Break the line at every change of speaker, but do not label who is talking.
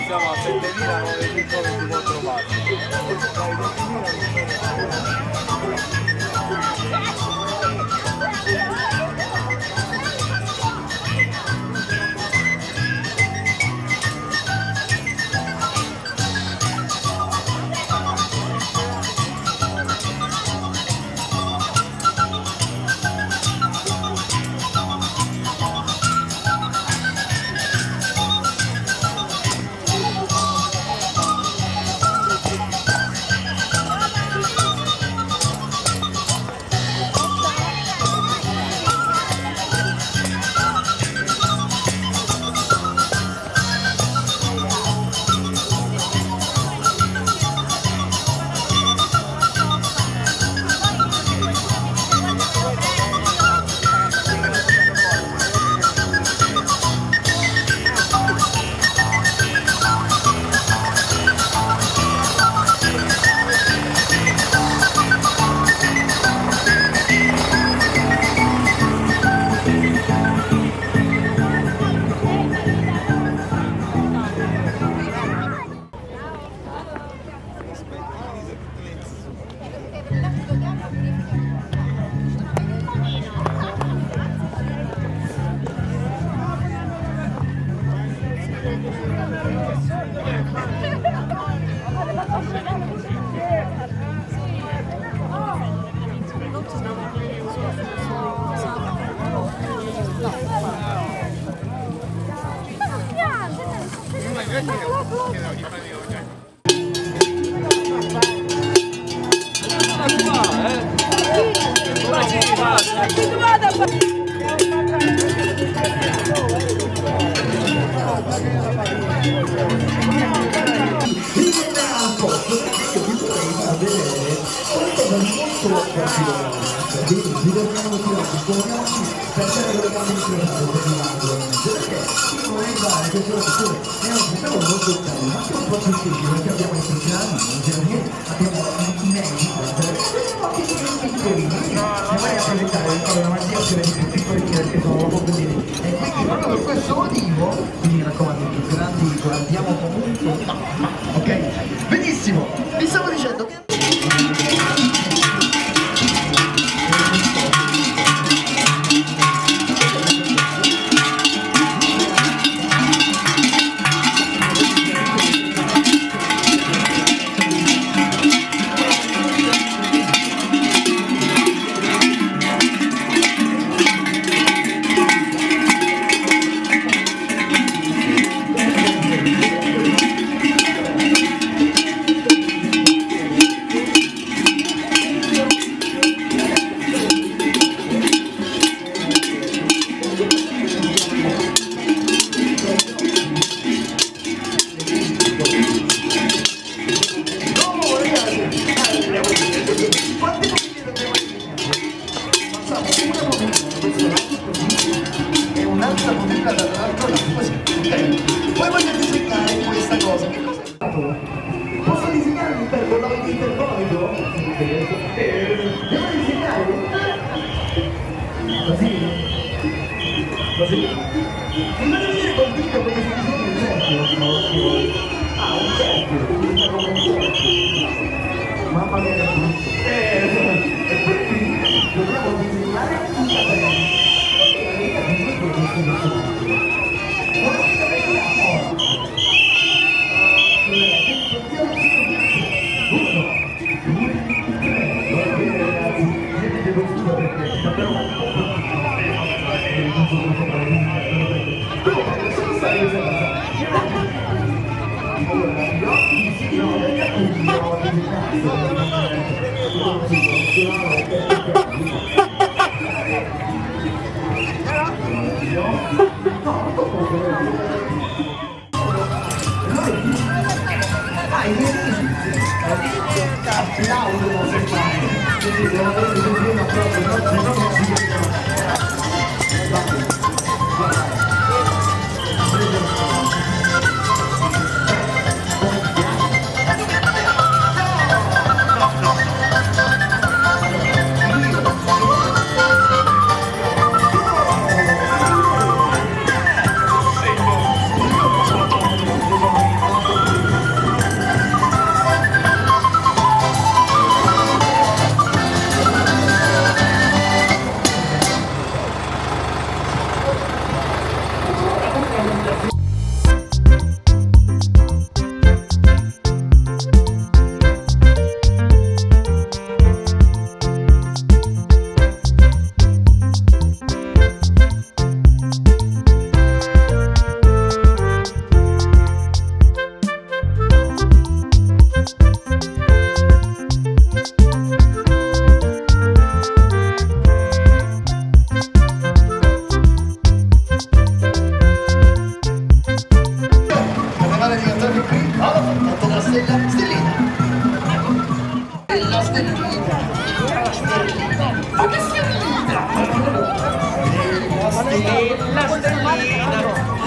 Siamo a 7.924 passi.
Proprio per questo motivo, quindi mi raccomando, i più grandi guardiamo comunque. No, ok? Benissimo, vi stavo dicendo che poi voglio disegnare questa cosa. Che cosa è? Posso disegnare l'intervolico? Devo disegnare? Così? Così? Mi faccio vedere col dito come si disegna un cerchio? Ah, un cerchio. Mamma mia, è brutto. E quindi dobbiamo disegnare tutta bene. applaudono se fai. Quindi devo avere un applauso, no? Se no non si vedono. Vai, vai. La stellina, la stellina, ma che stellina?
La stellina.